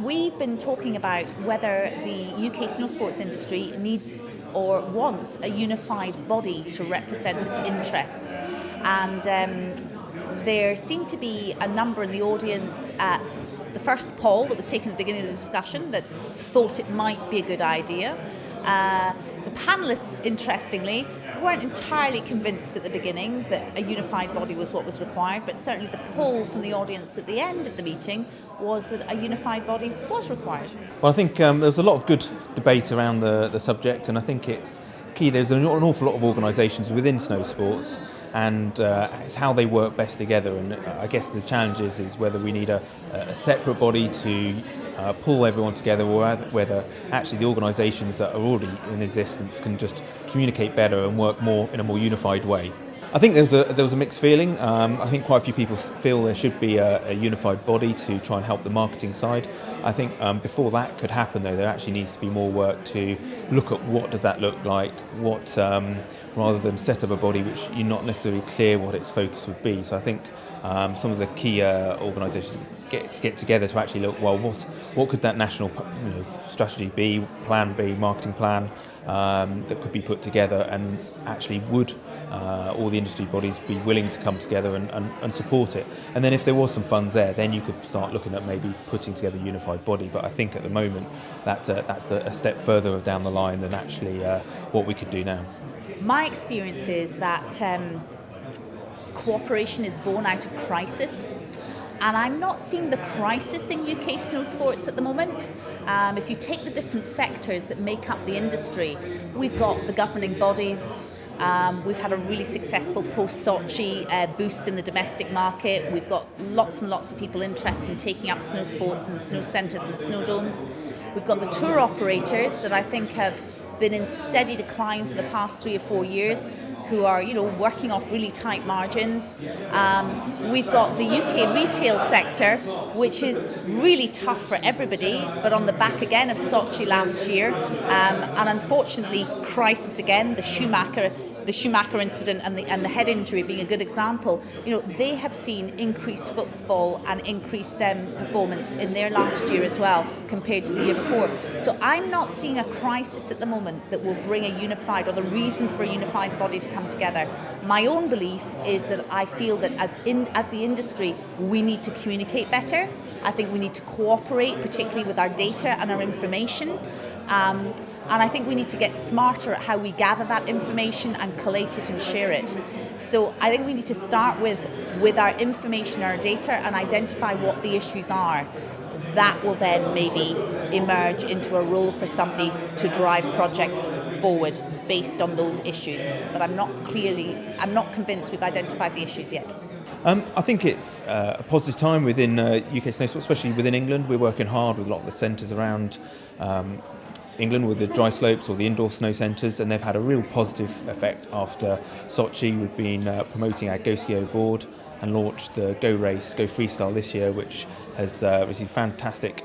We've been talking about whether the UK snowsports industry needs or wants a unified body to represent its interests. And there seemed to be a number in the audience at the first poll that was taken at the beginning of the discussion that thought it might be a good idea. The panellists, interestingly, weren't entirely convinced at the beginning that a unified body was what was required, but certainly the poll from the audience at the end of the meeting was that a unified body was required. Well, I think there's a lot of good debate around the subject, and I think it's key. There's an awful lot of organisations within Snowsports, and it's how they work best together. And I guess the challenge is whether we need a separate body to pull everyone together, or whether actually the organisations that are already in existence can just communicate better and work more in a more unified way. I think there was a mixed feeling. I think quite a few people feel there should be a unified body to try and help the marketing side. I think before that could happen, though, there actually needs to be more work to look at what does that look like, rather than set up a body which you're not necessarily clear what its focus would be. So I think some of the key organisations get together to actually look, well, what could that national strategy be, plan be, marketing plan that could be put together, and actually would all the industry bodies be willing to come together and support it. And then if there was some funds there, then you could start looking at maybe putting together a unified body. But I think at the moment that's a step further down the line than actually what we could do now. My experience is that cooperation is born out of crisis. And I'm not seeing the crisis in UK snowsports at the moment. If you take the different sectors that make up the industry, we've got the governing bodies. We've had a really successful post-Sochi boost in the domestic market. We've got lots and lots of people interested in taking up snow sports in the snow centres and the snow domes. We've got the tour operators that I think have been in steady decline for the past 3 or 4 years, who are working off really tight margins. We've got the UK retail sector, which is really tough for everybody, but on the back again of Sochi last year, and unfortunately crisis again, the Schumacher incident and the head injury being a good example. They have seen increased footfall and increased performance in their last year as well compared to the year before. So I'm not seeing a crisis at the moment that will bring a unified, or the reason for a unified body to come together. My own belief is that I feel that as the industry, we need to communicate better. I think we need to cooperate, particularly with our data and our information. And I think we need to get smarter at how we gather that information and collate it and share it. So I think we need to start with our information, our data, and identify what the issues are. That will then maybe emerge into a role for somebody to drive projects forward based on those issues. But I'm not convinced we've identified the issues yet. I think it's a positive time within UK Snowsports, especially within England. We're working hard with a lot of the centres around England with the dry slopes or the indoor snow centres, and they've had a real positive effect after Sochi. We've been promoting our Go Skio board and launched the Go Race, Go Freestyle this year, which has received fantastic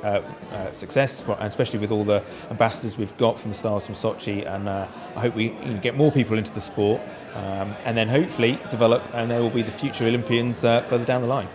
success, especially with all the ambassadors we've got from the stars from Sochi. And I hope we can get more people into the sport and then hopefully develop, and there will be the future Olympians further down the line.